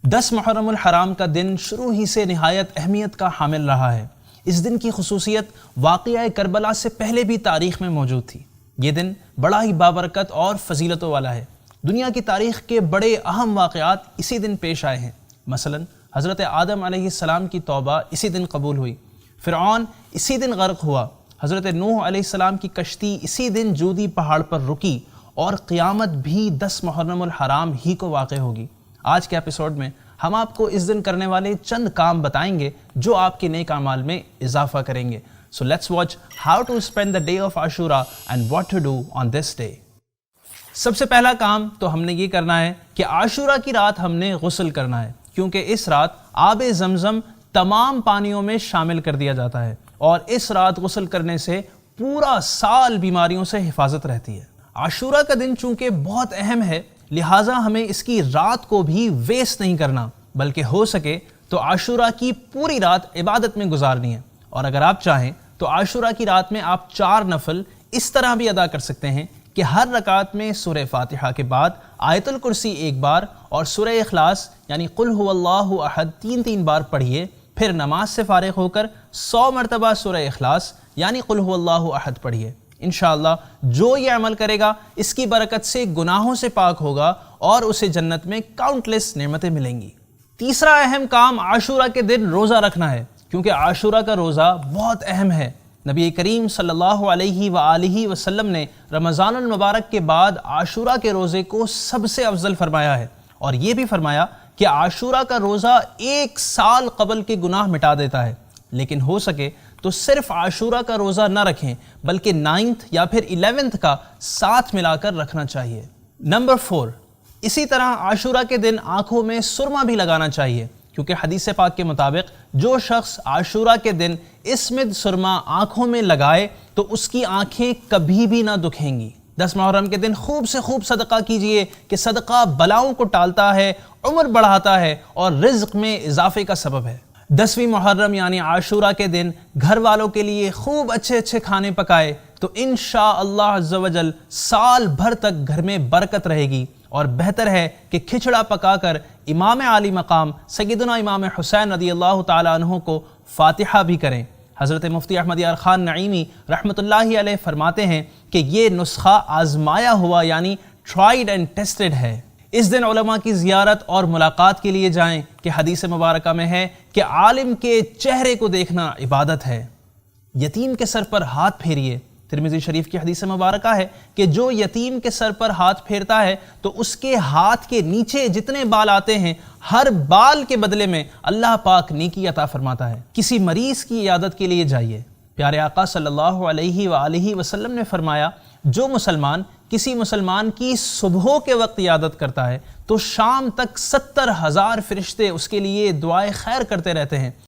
10 محرم الحرام کا دن شروع ہی سے نہایت اہمیت کا حامل رہا ہے۔ اس دن کی خصوصیت واقعہ کربلا سے پہلے بھی تاریخ میں موجود تھی۔ یہ دن بڑا ہی بابرکت اور فضیلتوں والا ہے۔ دنیا کی تاریخ کے بڑے اہم واقعات اسی دن پیش آئے ہیں۔ مثلا حضرت آدم علیہ السلام کی توبہ اسی دن قبول ہوئی، فرعون اسی دن غرق ہوا، حضرت نوح علیہ السلام کی کشتی اسی دن جودی پہاڑ پر رکی، اور قیامت بھی 10 محرم الحرام ہی کو واقع ہوگی۔ آج کے ایپیسوڈ میں ہم آپ کو اس دن کرنے والے چند کام بتائیں گے جو آپ کے نیک اعمال میں اضافہ کریں گے۔ So let's watch how to spend the day of Ashura and what to do on this day۔ سب سے پہلا کام تو ہم نے یہ کرنا ہے کہ عاشورہ کی رات ہم نے غسل کرنا ہے، کیونکہ اس رات آب زمزم تمام پانیوں میں شامل کر دیا جاتا ہے، اور اس رات غسل کرنے سے پورا سال بیماریوں سے حفاظت رہتی ہے۔ عاشورہ کا دن چونکہ بہت اہم ہے، لہٰذا ہمیں اس کی رات کو بھی ویسٹ نہیں کرنا، بلکہ ہو سکے تو عاشورہ کی پوری رات عبادت میں گزارنی ہے۔ اور اگر آپ چاہیں تو عاشورہ کی رات میں آپ 4 نفل اس طرح بھی ادا کر سکتے ہیں کہ ہر رکعت میں سورہ فاتحہ کے بعد آیت الکرسی 1 بار اور سورہ اخلاص یعنی قل هو اللہ احد 3 بار پڑھیے، پھر نماز سے فارغ ہو کر 100 مرتبہ سورہ اخلاص یعنی قل هو اللہ احد پڑھیے۔ انشاءاللہ جو یہ عمل کرے گا اس کی برکت سے گناہوں سے پاک ہوگا اور اسے جنت میں کاؤنٹلیس نعمتیں ملیں گی۔ تیسرا اہم کام عاشورہ کے دن روزہ رکھنا ہے، کیونکہ عاشورہ کا روزہ بہت اہم ہے۔ نبی کریم صلی اللہ علیہ وآلہ وسلم نے رمضان المبارک کے بعد عاشورہ کے روزے کو سب سے افضل فرمایا ہے، اور یہ بھی فرمایا کہ عاشورہ کا روزہ 1 سال قبل کے گناہ مٹا دیتا ہے۔ لیکن ہو سکے تو صرف عاشورہ کا روزہ نہ رکھیں، بلکہ 9 یا پھر 11 کا ساتھ ملا کر رکھنا چاہیے۔ نمبر 4، اسی طرح عاشورہ کے دن آنکھوں میں سرما بھی لگانا چاہیے، کیونکہ حدیث پاک کے مطابق جو شخص عاشورہ کے دن اسمد سرما آنکھوں میں لگائے تو اس کی آنکھیں کبھی بھی نہ دکھیں گی۔ 10 محرم کے دن خوب سے خوب صدقہ کیجئے کہ صدقہ بلاؤں کو ٹالتا ہے، عمر بڑھاتا ہے اور رزق میں اضافے کا سبب ہے۔ 10ویں محرم یعنی عاشورہ کے دن گھر والوں کے لیے خوب اچھے کھانے پکائے تو انشاءاللہ عز و جل سال بھر تک گھر میں برکت رہے گی، اور بہتر ہے کہ کھچڑا پکا کر امام عالی مقام سیدنا امام حسین رضی اللہ تعالیٰ عنہ کو فاتحہ بھی کریں۔ حضرت مفتی احمد یار خان نعیمی رحمۃ اللہ علیہ فرماتے ہیں کہ یہ نسخہ آزمایا ہوا یعنی ٹرائیڈ اینڈ ٹیسٹڈ ہے۔ اس دن علماء کی زیارت اور ملاقات کے لیے جائیں کہ حدیث مبارکہ میں ہے کہ عالم کے چہرے کو دیکھنا عبادت ہے۔ یتیم کے سر پر ہاتھ پھیریے۔ ترمذی شریف کی حدیث مبارکہ ہے کہ جو یتیم کے سر پر ہاتھ پھیرتا ہے تو اس کے ہاتھ کے نیچے جتنے بال آتے ہیں ہر بال کے بدلے میں اللہ پاک نیکی عطا فرماتا ہے۔ کسی مریض کی عیادت کے لیے جائیے۔ پیارے آقا صلی اللہ علیہ وآلہ وسلم نے فرمایا، جو مسلمان کسی مسلمان کی صبح کے وقت عیادت کرتا ہے تو شام تک 70,000 فرشتے اس کے لیے دعائے خیر کرتے رہتے ہیں۔